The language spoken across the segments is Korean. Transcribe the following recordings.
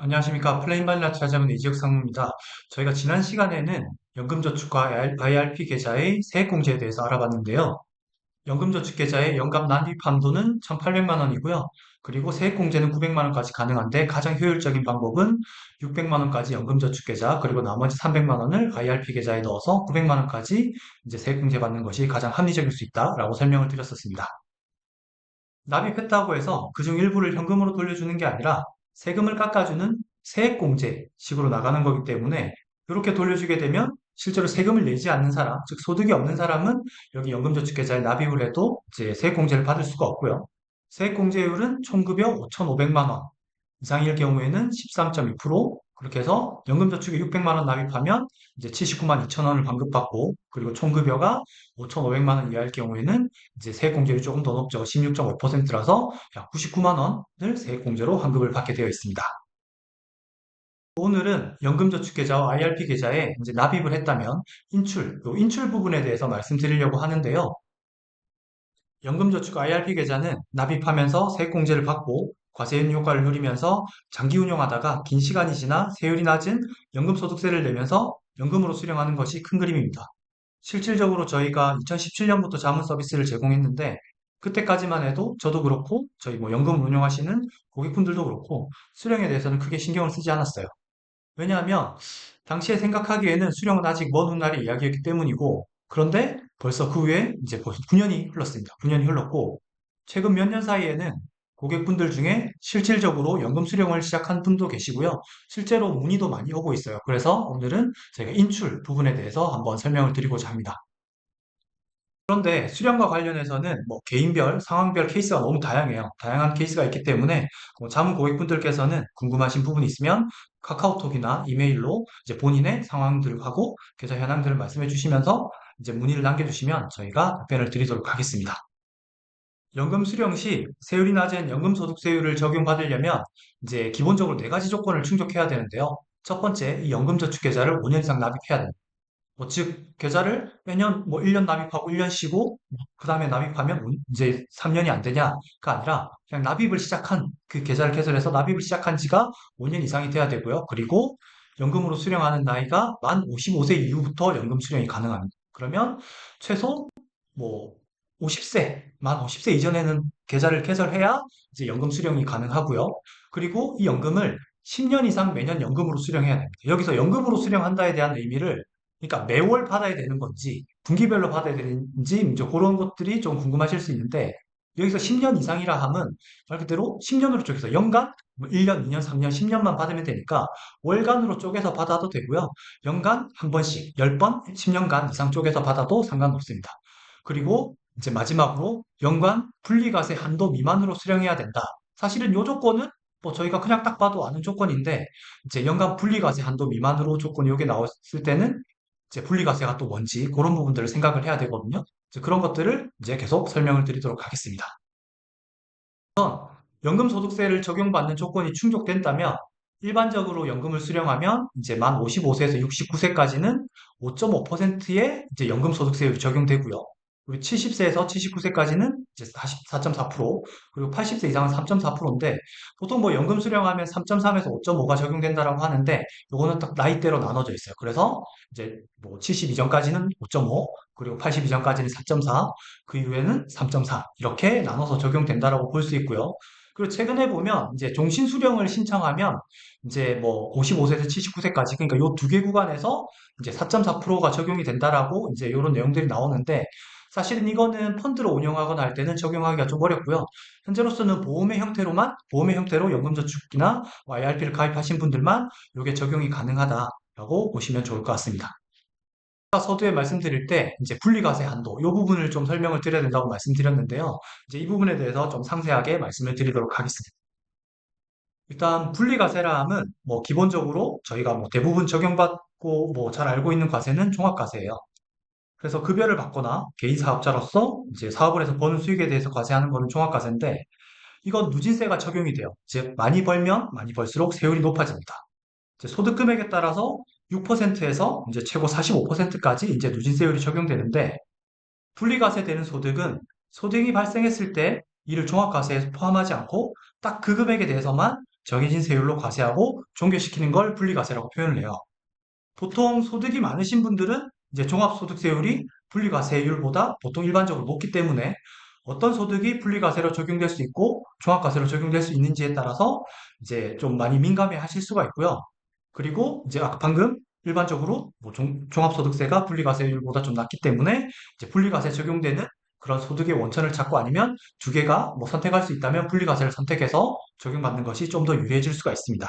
안녕하십니까. 플레인 바닐라 찾아오는 이지혁 상무입니다. 저희가 지난 시간에는 연금저축과 IRP 계좌의 세액공제에 대해서 알아봤는데요. 연금저축 계좌의 연간 납입 한도는 1,800만 원이고요. 그리고 세액공제는 900만 원까지 가능한데 가장 효율적인 방법은 600만 원까지 연금저축 계좌 그리고 나머지 300만 원을 IRP 계좌에 넣어서 900만 원까지 이제 세액공제 받는 것이 가장 합리적일 수 있다라고 설명을 드렸었습니다. 납입했다고 해서 그중 일부를 현금으로 돌려주는 게 아니라 세금을 깎아주는 세액공제식으로 나가는 거기 때문에 이렇게 돌려주게 되면 실제로 세금을 내지 않는 사람, 즉 소득이 없는 사람은 여기 연금저축계좌에 납입을 해도 이제 세액공제를 받을 수가 없고요. 세액공제율은 총급여 5,500만 원 이상일 경우에는 13.2%, 그렇게 해서 연금저축에 600만 원 납입하면 이제 79만 2천 원을 환급받고, 그리고 총급여가 5,500만 원 이하일 경우에는 이제 세액공제율이 조금 더 높죠. 16.5%라서 약 99만 원을 세액공제로 환급을 받게 되어 있습니다. 오늘은 연금저축계좌와 IRP 계좌에 이제 납입을 했다면 요 인출 부분에 대해서 말씀드리려고 하는데요. 연금저축 IRP 계좌는 납입하면서 세액공제를 받고 과세윤 효과를 누리면서 장기 운용하다가 긴 시간이 지나 세율이 낮은 연금소득세를 내면서 연금으로 수령하는 것이 큰 그림입니다. 실질적으로 저희가 2017년부터 자문 서비스를 제공했는데 그때까지만 해도 저도 그렇고 저희 뭐 연금 운용하시는 고객분들도 그렇고 수령에 대해서는 크게 신경을 쓰지 않았어요. 왜냐하면 당시에 생각하기에는 수령은 아직 먼 훗날의 이야기였기 때문이고, 그런데 벌써 그 후에 이제 벌써 9년이 흘렀습니다. 9년이 흘렀고 최근 몇 년 사이에는 고객분들 중에 실질적으로 연금 수령을 시작한 분도 계시고요. 실제로 문의도 많이 오고 있어요. 그래서 오늘은 제가 인출 부분에 대해서 한번 설명을 드리고자 합니다. 그런데 수령과 관련해서는 뭐 개인별, 상황별 케이스가 너무 다양해요. 다양한 케이스가 있기 때문에 자문 고객분들께서는 궁금하신 부분이 있으면 카카오톡이나 이메일로 이제 본인의 상황들하고 계좌 현황들을 말씀해 주시면서 이제 문의를 남겨주시면 저희가 답변을 드리도록 하겠습니다. 연금 수령 시 세율이 낮은 연금소득세율을 적용받으려면 이제 기본적으로 네 가지 조건을 충족해야 되는데요. 첫 번째, 이 연금저축계좌를 5년 이상 납입해야 됩니다. 뭐, 즉, 계좌를 매년 뭐 1년 납입하고 1년 쉬고, 그 다음에 납입하면 이제 3년이 안 되냐가 아니라, 그냥 납입을 시작한, 그 계좌를 개설해서 납입을 시작한 지가 5년 이상이 돼야 되고요. 그리고 연금으로 수령하는 나이가 만 55세 이후부터 연금 수령이 가능합니다. 그러면 최소 뭐 50세, 만 50세 이전에는 계좌를 개설해야 이제 연금 수령이 가능하고요. 그리고 이 연금을 10년 이상 매년 연금으로 수령해야 됩니다. 여기서 연금으로 수령한다에 대한 의미를 그러니까 매월 받아야 되는 건지 분기별로 받아야 되는지 이제 그런 것들이 좀 궁금하실 수 있는데 여기서 10년 이상이라 함은 말 그대로 10년으로 쪼개서 연간 뭐 1년, 2년, 3년, 10년만 받으면 되니까 월간으로 쪼개서 받아도 되고요. 연간 한 번씩 10번, 10년간 이상 쪼개서 받아도 상관없습니다. 그리고 이제 마지막으로 연간 분리과세 한도 미만으로 수령해야 된다. 사실은 이 조건은 뭐 저희가 그냥 딱 봐도 아는 조건인데 이제 연간 분리과세 한도 미만으로 조건이 여기 나왔을 때는 이제 분리과세가 또 뭔지 그런 부분들을 생각을 해야 되거든요. 이제 그런 것들을 이제 계속 설명을 드리도록 하겠습니다. 연금소득세를 적용받는 조건이 충족된다면 일반적으로 연금을 수령하면 이제 만 55세에서 69세까지는 5.5%의 이제 연금소득세율이 적용되고요. 그리고 70세에서 79세까지는 이제 4.4%, 그리고 80세 이상은 3.4%인데 보통 뭐 연금 수령하면 3.3에서 5.5가 적용된다라고 하는데 요거는 딱 나이대로 나눠져 있어요. 그래서 이제 뭐 70 이전까지는 5.5, 그리고 80 이전까지는 4.4, 그 이후에는 3.4 이렇게 나눠서 적용된다라고 볼 수 있고요. 그리고 최근에 보면 이제 종신 수령을 신청하면 이제 뭐 55세에서 79세까지 그러니까 요 두 개 구간에서 이제 4.4%가 적용이 된다라고 이제 이런 내용들이 나오는데 사실은 이거는 펀드로 운영하거나 할 때는 적용하기가 좀 어렵고요. 현재로서는 보험의 형태로 연금저축이나 IRP를 가입하신 분들만 이게 적용이 가능하다라고 보시면 좋을 것 같습니다. 서두에 말씀드릴 때 이제 분리과세 한도 이 부분을 좀 설명을 드려야 된다고 말씀드렸는데요. 이제 이 부분에 대해서 좀 상세하게 말씀을 드리도록 하겠습니다. 일단 분리과세라 함은 뭐 기본적으로 저희가 뭐 대부분 적용받고 뭐 잘 알고 있는 과세는 종합과세예요. 그래서 급여를 받거나 개인 사업자로서 이제 사업을 해서 버는 수익에 대해서 과세하는 거는 종합과세인데 이건 누진세가 적용이 돼요. 즉 많이 벌면 많이 벌수록 세율이 높아집니다. 이제 소득 금액에 따라서 6%에서 이제 최고 45%까지 이제 누진세율이 적용되는데 분리과세되는 소득은 소득이 발생했을 때 이를 종합과세에 포함하지 않고 딱 그 금액에 대해서만 정해진 세율로 과세하고 종결시키는 걸 분리과세라고 표현을 해요. 보통 소득이 많으신 분들은 이제 종합소득세율이 분리과세율보다 보통 일반적으로 높기 때문에 어떤 소득이 분리과세로 적용될 수 있고 종합과세로 적용될 수 있는지에 따라서 이제 좀 많이 민감해 하실 수가 있고요. 그리고 이제 아까 방금 일반적으로 뭐 종합소득세가 분리과세율보다 좀 낮기 때문에 이제 분리과세 적용되는 그런 소득의 원천을 찾고 아니면 두 개가 뭐 선택할 수 있다면 분리과세를 선택해서 적용받는 것이 좀 더 유리해질 수가 있습니다.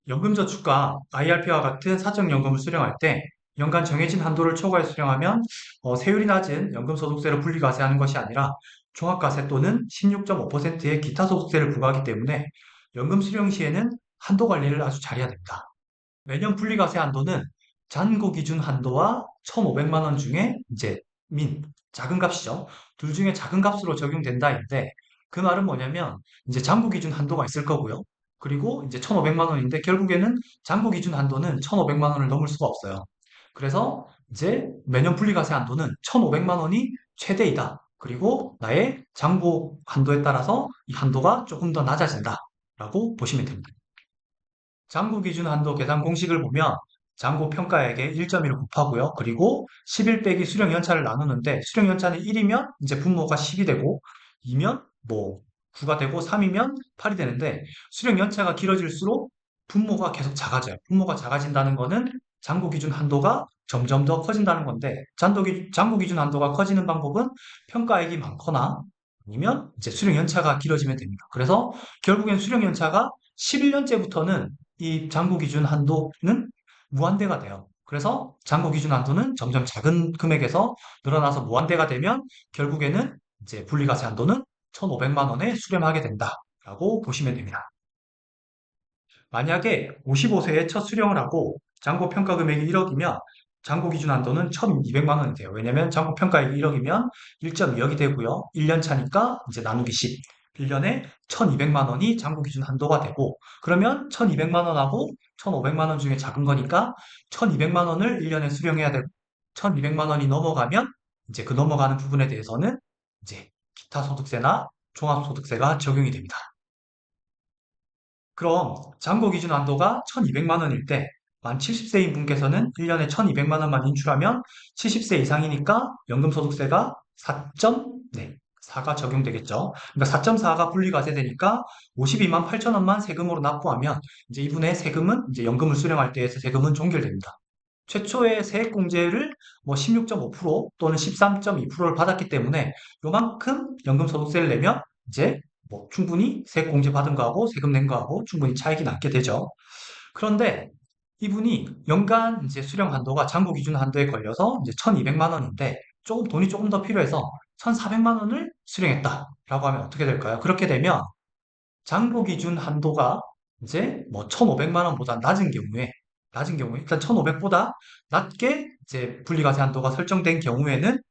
연금저축과 IRP와 같은 사적연금을 수령할 때 연간 정해진 한도를 초과해 수령하면 세율이 낮은 연금소득세로 분리과세하는 것이 아니라 종합과세 또는 16.5%의 기타 소득세를 부과하기 때문에 연금 수령 시에는 한도 관리를 아주 잘해야 됩니다. 매년 분리과세 한도는 잔고 기준 한도와 1,500만 원 중에 이제 작은 값이죠. 둘 중에 작은 값으로 적용된다인데 그 말은 뭐냐면 이제 잔고 기준 한도가 있을 거고요. 그리고 이제 1,500만 원인데 결국에는 잔고 기준 한도는 1,500만 원을 넘을 수가 없어요. 그래서 이제 매년 분리과세 한도는 1,500만 원이 최대이다. 그리고 나의 잔고 한도에 따라서 이 한도가 조금 더 낮아진다라고 보시면 됩니다. 잔고 기준 한도 계산 공식을 보면 잔고 평가액의 1.1을 곱하고요. 그리고 11 빼기 수령 연차를 나누는데 수령 연차는 1이면 이제 분모가 10이 되고 2면 뭐 9가 되고 3이면 8이 되는데 수령 연차가 길어질수록 분모가 계속 작아져요. 분모가 작아진다는 거는 잔고 기준 한도가 점점 더 커진다는 건데 잔고 기준 한도가 커지는 방법은 평가액이 많거나 아니면 이제 수령 연차가 길어지면 됩니다. 그래서 결국엔 수령 연차가 11년째부터는 이 잔고 기준 한도는 무한대가 돼요. 그래서 잔고 기준 한도는 점점 작은 금액에서 늘어나서 무한대가 되면 결국에는 이제 분리과세 한도는 1,500만 원에 수렴하게 된다라고 보시면 됩니다. 만약에 55세에 첫 수령을 하고 잔고 평가 금액이 1억이면 잔고 기준 한도는 1,200만 원이 돼요. 왜냐면 잔고 평가액이 1억이면 1.2억이 되고요. 1년 차니까 이제 나누기 10. 1년에 1,200만 원이 잔고 기준 한도가 되고 그러면 1,200만 원하고 1,500만 원 중에 작은 거니까 1,200만 원을 1년에 수령해야 되고 1,200만 원이 넘어가면 이제 그 넘어가는 부분에 대해서는 이제 기타 소득세나 종합소득세가 적용이 됩니다. 그럼 잔고 기준 한도가 1,200만 원일 때 만 70세인 분께서는 1년에 1,200만 원만 인출하면 70세 이상이니까 연금소득세가 4가 적용되겠죠. 그러니까 4.4가 분리과세 되니까 52만 8천 원만 세금으로 납부하면 이제 이분의 세금은 이제 연금을 수령할 때의 세금은 종결됩니다. 최초의 세액공제를 뭐 16.5% 또는 13.2%를 받았기 때문에 요만큼 연금소득세를 내면 이제 뭐 충분히 세액공제 받은 거하고 세금 낸 거하고 충분히 차익이 남게 되죠. 그런데 이분이 연간 이제 수령 한도가 잔고 기준 한도에 걸려서 이제 1,200만 원인데 돈이 조금 더 필요해서 1,400만 원을 수령했다라고 하면 어떻게 될까요? 그렇게 되면 잔고 기준 한도가 이제 뭐 1,500만 원보다 낮은 경우에 일단 1,500보다 낮게 이제 분리과세 한도가 설정된 경우에는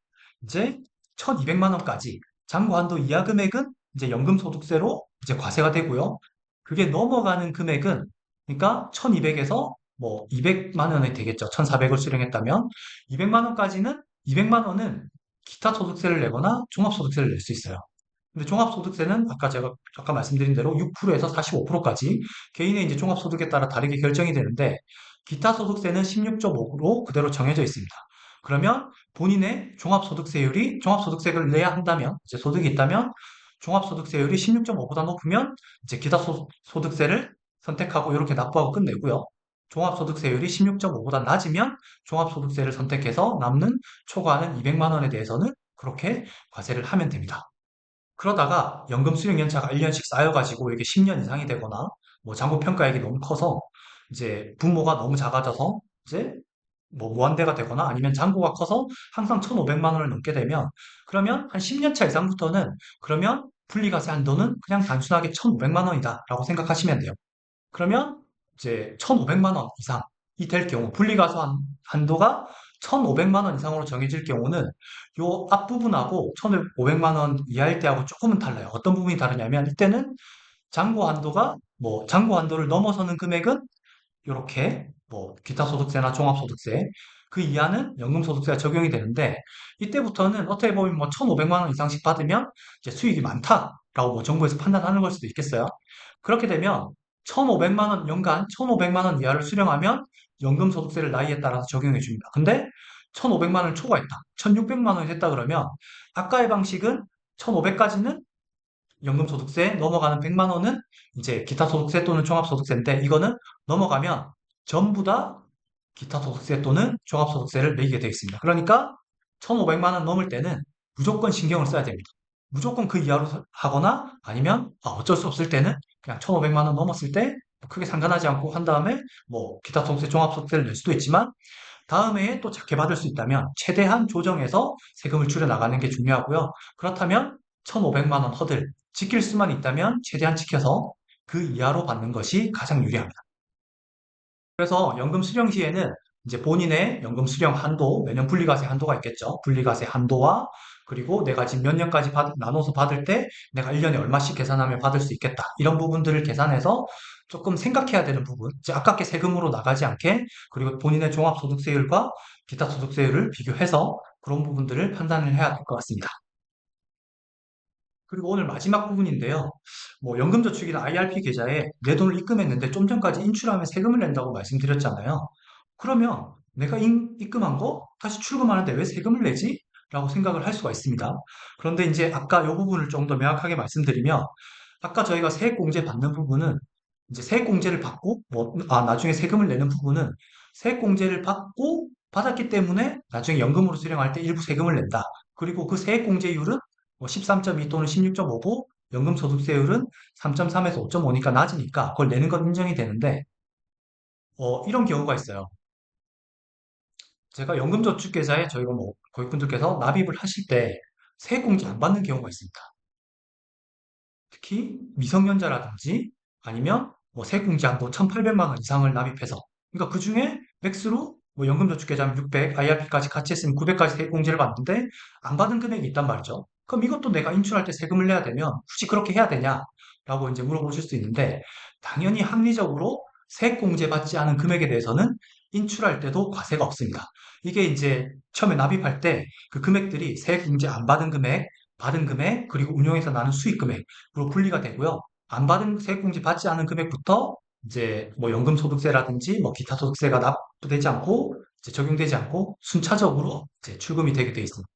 이제 1,200만 원까지 잔고 한도 이하 금액은 이제 연금소득세로 이제 과세가 되고요. 그게 넘어가는 금액은 그러니까 1,200에서 뭐 200만 원이 되겠죠. 1,400을 수령했다면 200만 원까지는 200만 원은 기타 소득세를 내거나 종합소득세를 낼 수 있어요. 근데 종합소득세는 아까 제가 잠깐 말씀드린 대로 6%에서 45%까지 개인의 이제 종합소득에 따라 다르게 결정이 되는데 기타 소득세는 16.5로 그대로 정해져 있습니다. 그러면 본인의 종합소득세를 내야 한다면 이제 소득이 있다면 종합소득세율이 16.5보다 높으면 이제 기타 소득세를 선택하고 이렇게 납부하고 끝내고요. 종합소득세율이 16.5보다 낮으면 종합소득세를 선택해서 남는 초과하는 200만 원에 대해서는 그렇게 과세를 하면 됩니다. 그러다가 연금 수령 연차가 1년씩 쌓여가지고 이게 10년 이상이 되거나 뭐 잔고 평가액이 너무 커서 이제 분모가 너무 작아져서 이제 뭐 무한대가 되거나 아니면 잔고가 커서 항상 1,500만 원을 넘게 되면 그러면 한 10년 차 이상부터는 그러면 분리과세 한도는 그냥 단순하게 1,500만 원이다라고 생각하시면 돼요. 그러면 이제 1,500만 원 이상이 될 경우 분리과세 한도가 1,500만 원 이상으로 정해질 경우는 요 앞부분하고 1,500만 원 이하일 때하고 조금은 달라요. 어떤 부분이 다르냐면 이때는 잔고 한도를 넘어서는 금액은 이렇게 뭐 기타 소득세나 종합소득세 그 이하는 연금소득세가 적용이 되는데 이때부터는 어떻게 보면 뭐 1,500만 원 이상씩 받으면 이제 수익이 많다라고 뭐 정부에서 판단하는 걸 수도 있겠어요. 그렇게 되면 1,500만 원, 연간 1,500만 원 이하를 수령하면 연금소득세를 나이에 따라서 적용해 줍니다. 근데 1,500만 원을 초과했다. 1,600만 원이 됐다 그러면 아까의 방식은 1,500까지는 연금소득세, 넘어가는 100만 원은 이제 기타 소득세 또는 종합소득세인데 이거는 넘어가면 전부 다 기타 소득세 또는 종합소득세를 매기게 되어 있습니다. 그러니까 1,500만 원 넘을 때는 무조건 신경을 써야 됩니다. 무조건 그 이하로 하거나 아니면 어쩔 수 없을 때는 그냥 1,500만 원 넘었을 때 크게 상관하지 않고 한 다음에 뭐 기타 소득세, 종합소득세를 낼 수도 있지만 다음 해에 또 작게 받을 수 있다면 최대한 조정해서 세금을 줄여 나가는 게 중요하고요. 그렇다면 1,500만 원 허들 지킬 수만 있다면 최대한 지켜서 그 이하로 받는 것이 가장 유리합니다. 그래서 연금 수령 시에는 이제 본인의 연금 수령 한도, 매년 분리과세 한도가 있겠죠. 분리과세 한도와 그리고 내가 지금 몇 년까지 나눠서 받을 때 내가 1년에 얼마씩 계산하면 받을 수 있겠다. 이런 부분들을 계산해서 조금 생각해야 되는 부분, 이제 아깝게 세금으로 나가지 않게 그리고 본인의 종합소득세율과 기타 소득세율을 비교해서 그런 부분들을 판단을 해야 될 것 같습니다. 그리고 오늘 마지막 부분인데요. 뭐 연금저축이나 IRP 계좌에 내 돈을 입금했는데 좀 전까지 인출하면 세금을 낸다고 말씀드렸잖아요. 그러면 내가 입금한 거 다시 출금하는데 왜 세금을 내지? 라고 생각을 할 수가 있습니다. 그런데 이제 아까 이 부분을 좀 더 명확하게 말씀드리면 아까 저희가 세액공제 받는 부분은 이제 세액공제를 받고 나중에 세금을 내는 부분은 세액공제를 받고 받았기 때문에 나중에 연금으로 수령할 때 일부 세금을 낸다. 그리고 그 세액공제율은 13.2 또는 16.5고 연금소득세율은 3.3에서 5.5니까 낮으니까 그걸 내는 건 인정이 되는데 이런 경우가 있어요. 제가 연금저축계좌에 저희가 뭐 고객분들께서 납입을 하실 때 세액공제 안 받는 경우가 있습니다. 특히 미성년자라든지 아니면 뭐 세액공제 한도 1,800만 원 이상을 납입해서 그러니까 그 중에 맥스로 뭐 연금저축계좌면 600, IRP까지 같이 했으면 900까지 세액공제를 받는데 안 받은 금액이 있단 말이죠. 그럼 이것도 내가 인출할 때 세금을 내야 되면 굳이 그렇게 해야 되냐? 라고 이제 물어보실 수 있는데 당연히 합리적으로 세액공제 받지 않은 금액에 대해서는 인출할 때도 과세가 없습니다. 이게 이제 처음에 납입할 때 그 금액들이 세액공제 안 받은 금액, 받은 금액, 그리고 운용에서 나는 수익 금액으로 분리가 되고요. 안 받은 세액공제 받지 않은 금액부터 이제 뭐 연금소득세라든지 뭐 기타 소득세가 납부되지 않고 이제 적용되지 않고 순차적으로 이제 출금이 되게 돼 있습니다.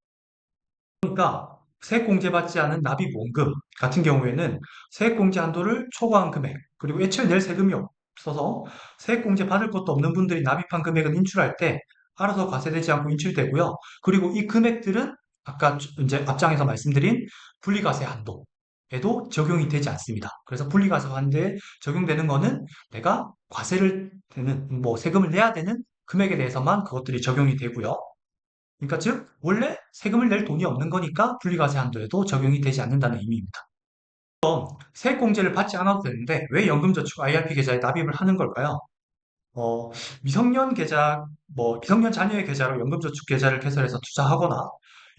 그러니까 세액공제받지 않은 납입원금 같은 경우에는 세액공제 한도를 초과한 금액 그리고 애초에 낼 세금이 없어서 세액공제 받을 것도 없는 분들이 납입한 금액은 인출할 때 알아서 과세되지 않고 인출되고요. 그리고 이 금액들은 아까 이제 앞장에서 말씀드린 분리과세 한도에도 적용이 되지 않습니다. 그래서 분리과세 한도에 적용되는 거는 내가 과세를 되는 뭐 세금을 내야 되는 금액에 대해서만 그것들이 적용이 되고요. 그러니까 즉 원래 세금을 낼 돈이 없는 거니까 분리과세 한도에도 적용이 되지 않는다는 의미입니다. 세액공제를 받지 않아도 되는데 왜 연금저축 IRP 계좌에 납입을 하는 걸까요? 어, 미성년 계좌, 뭐 미성년 자녀의 계좌로 연금저축 계좌를 개설해서 투자하거나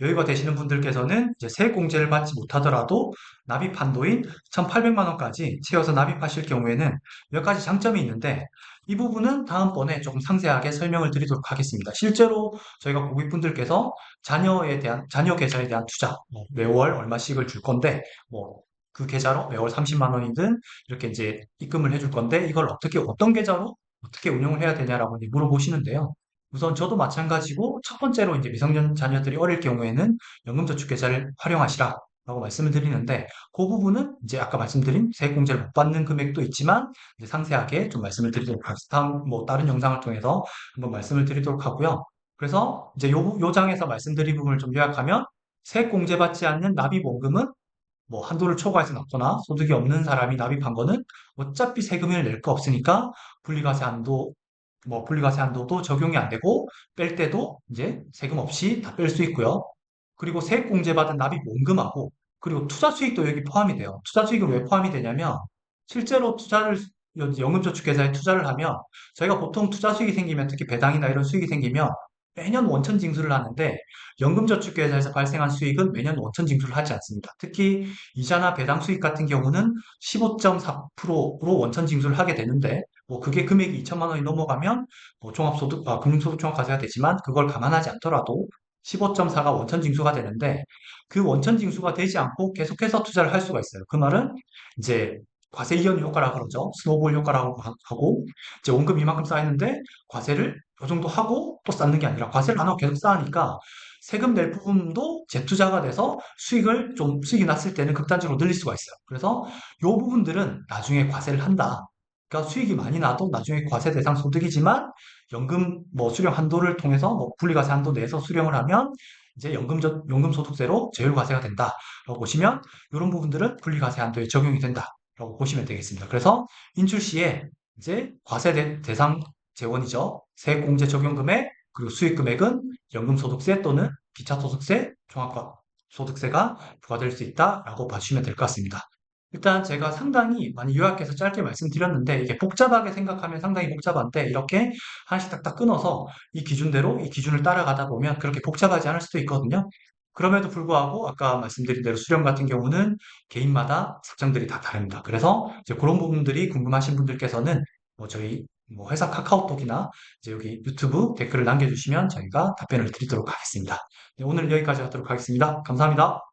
여유가 되시는 분들께서는 이제 세액공제를 받지 못하더라도 납입 한도인 1,800만 원까지 채워서 납입하실 경우에는 몇 가지 장점이 있는데 이 부분은 다음번에 조금 상세하게 설명을 드리도록 하겠습니다. 실제로 저희가 고객분들께서 자녀 계좌에 대한 투자, 매월 얼마씩을 줄 건데 뭐 그 계좌로 매월 30만 원이든 이렇게 이제 입금을 해줄 건데 이걸 어떤 계좌로 어떻게 운영을 해야 되냐라고 이제 물어보시는데요. 우선 저도 마찬가지고 첫 번째로 이제 미성년 자녀들이 어릴 경우에는 연금저축계좌를 활용하시라라고 말씀을 드리는데 그 부분은 이제 아까 말씀드린 세액공제를 못 받는 금액도 있지만 이제 상세하게 좀 말씀을 드리도록 하겠습니다. 다음 뭐 다른 영상을 통해서 한번 말씀을 드리도록 하고요. 그래서 이제 요 장에서 말씀드린 부분을 좀 요약하면 세액공제 받지 않는 납입원금은 뭐 한도를 초과해서 납거나 소득이 없는 사람이 납입한 거는 어차피 세금을 낼 거 없으니까 분리과세 한도, 뭐 분리과세 한도도 적용이 안 되고 뺄 때도 이제 세금 없이 다 뺄 수 있고요. 그리고 세액공제 받은 납입 원금하고 그리고 투자 수익도 여기 포함이 돼요. 투자 수익은 왜 포함이 되냐면 실제로 연금저축계좌에 투자를 하면 저희가 보통 투자 수익이 생기면 특히 배당이나 이런 수익이 생기면 매년 원천 징수를 하는데 연금저축계좌에서 발생한 수익은 매년 원천 징수를 하지 않습니다. 특히 이자나 배당 수익 같은 경우는 15.4%로 원천 징수를 하게 되는데 뭐 그게 금액이 2천만 원이 넘어가면 뭐 금융소득 종합과세가 되지만 그걸 감안하지 않더라도 15.4가 원천 징수가 되는데 그 원천 징수가 되지 않고 계속해서 투자를 할 수가 있어요. 그 말은 이제 과세 이연 효과라 그러죠. 스노우볼 효과라고 하고, 이제 원금 이만큼 쌓였는데 과세를 요 정도 하고 또 쌓는 게 아니라 과세를 안 하고 계속 쌓으니까 세금 낼 부분도 재투자가 돼서 수익이 났을 때는 극단적으로 늘릴 수가 있어요. 그래서 요 부분들은 나중에 과세를 한다. 그러니까 수익이 많이 나도 나중에 과세 대상 소득이지만 연금 뭐 수령 한도를 통해서 뭐 분리과세 한도 내에서 수령을 하면 이제 연금소득세로 제율과세가 된다라고 보시면 이런 부분들은 분리과세 한도에 적용이 된다라고 보시면 되겠습니다. 그래서 인출 시에 이제 대상 재원이죠. 세액공제 적용금액 그리고 수익 금액은 연금소득세 또는 기차소득세, 종합소득세가 부과될 수 있다라고 봐주시면 될 것 같습니다. 일단 제가 상당히 많이 요약해서 짧게 말씀드렸는데 이게 복잡하게 생각하면 상당히 복잡한데 이렇게 하나씩 딱딱 끊어서 이 기준대로 이 기준을 따라가다 보면 그렇게 복잡하지 않을 수도 있거든요. 그럼에도 불구하고 아까 말씀드린 대로 수령 같은 경우는 개인마다 설정들이 다 다릅니다. 그래서 이제 그런 부분들이 궁금하신 분들께서는 뭐 저희 뭐 회사 카카오톡이나 이제 여기 유튜브 댓글을 남겨주시면 저희가 답변을 드리도록 하겠습니다. 네, 오늘 여기까지 하도록 하겠습니다. 감사합니다.